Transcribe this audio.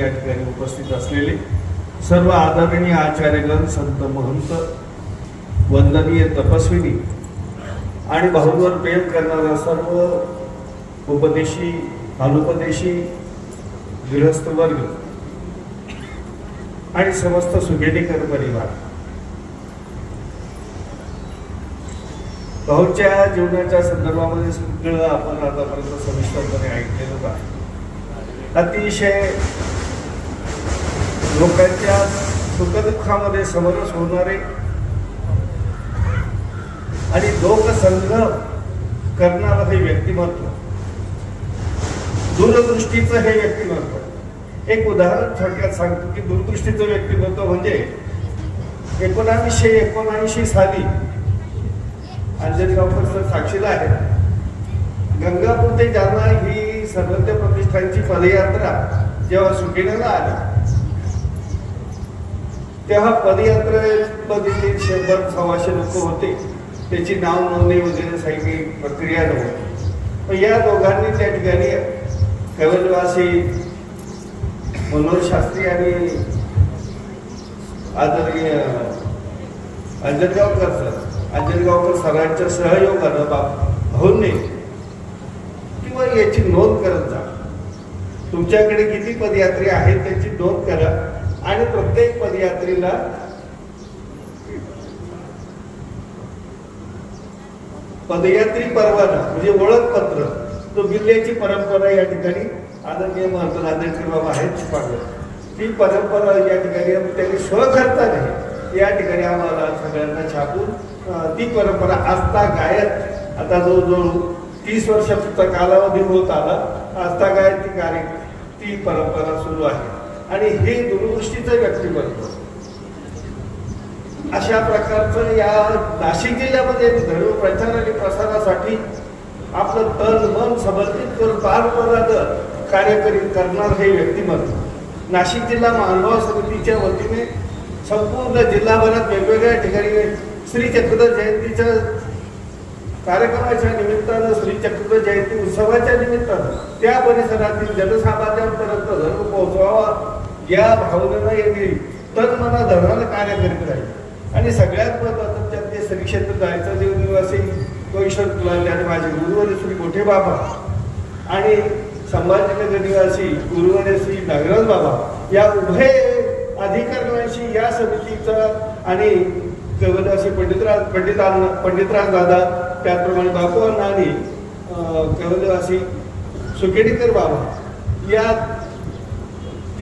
या ठिकाणी उपस्थित असलेले सर्व आदरणीय आचार्यगण, संत महंत, वंदनीय तपस्विनी आणि भाऊंवर प्रेम करणारा सर्व उपदेशी, अनुपदेशी, गृहस्थ वर्ग आणि समस्त सुगेडीकर परिवार, भाऊच्या जीवनाच्या संदर्भामध्ये सगळं आपण आतापर्यंत सविस्तरपणे ऐकलेलं आहे. अतिशय लोकांच्या सुखदुःखामध्ये समरस होणारे आणि लोकसंग्रह करणारं हे व्यक्तिमत्व, दूरदृष्टीचं हे व्यक्तिमत्व. एक उदाहरण थोडक्यात सांगतो की दूरदृष्टीचं व्यक्तिमत्व म्हणजे 1979 साली अंजनगावकर सर साक्षीला आहे, गंगापूर ते जालना ही सर्वज्ञ प्रतिष्ठानची पदयात्रा जेव्हा सुटेला आली तेव्हा पदयात्रेमध्ये 100-125 लोक होते. त्याची नाव नोंदणी वगैरे काही प्रक्रिया नव्हती. पण या दोघांनी त्या ठिकाणी कैवल्यवासी मनोहर शास्त्री आणि आदरणीय अंजनगावकर सरांच्या सहयोगानं भाऊंनी किंवा याची नोंद करत जा, तुमच्याकडे किती पदयात्री आहेत त्याची नोंद करा आणि प्रत्येक पदयात्रीला पदयात्री परवाना म्हणजे ओळखपत्र तो दिल्याची परंपरा या ठिकाणी आदरणीय महंत नांदेडकर बाबा आहेत पाठवत. ती परंपरा या ठिकाणी त्यांनी स्वखर्चाने या ठिकाणी आम्हाला सगळ्यांना छापून ती परंपरा आस्था गायत आता जवळजवळ 30 वर्षाचा कालावधी होत आला. आस्था गायत ती परंपरा सुरू आहे. आणि हे दूरदृष्टीचं व्यक्तिमत्व अशा प्रकारचं या नाशिक जिल्ह्यामध्ये धर्म प्रचार आणि प्रसारासाठी आपलं तन मन समर्पित करून पारंपरागत कार्य करणार हे व्यक्तिमत्व. नाशिक जिल्हा मानव समितीच्या वतीने संपूर्ण जिल्हाभरात वेगवेगळ्या ठिकाणी श्री चक्रधर जयंतीच्या कार्यक्रमाच्या निमित्तानं, श्री चक्रधर जयंती उत्सवाच्या निमित्तानं त्या परिसरातील जनसामान्यांपर्यंत धर्म पोहोचवावा या भावनेनं यांनी तन-मना धर्मानं कार्य करीत राहील. आणि सगळ्यात महत्त्वाचं त्यात श्री क्षेत्र जायचं देवनिवासी कोईश्वर तुलाले आणि माझे गुरुवारी श्री मोठे बाबा आणि संभाजीनगर निवासी गुरुवारी श्री नागराज बाबा या उभय अधिकाऱ्यांशी या समितीचा आणि कैवल्यवासी पंडितराज दादा, त्याचप्रमाणे बापू अण्णा आणि कैवल्यवासी सुकेडीकर बाबा या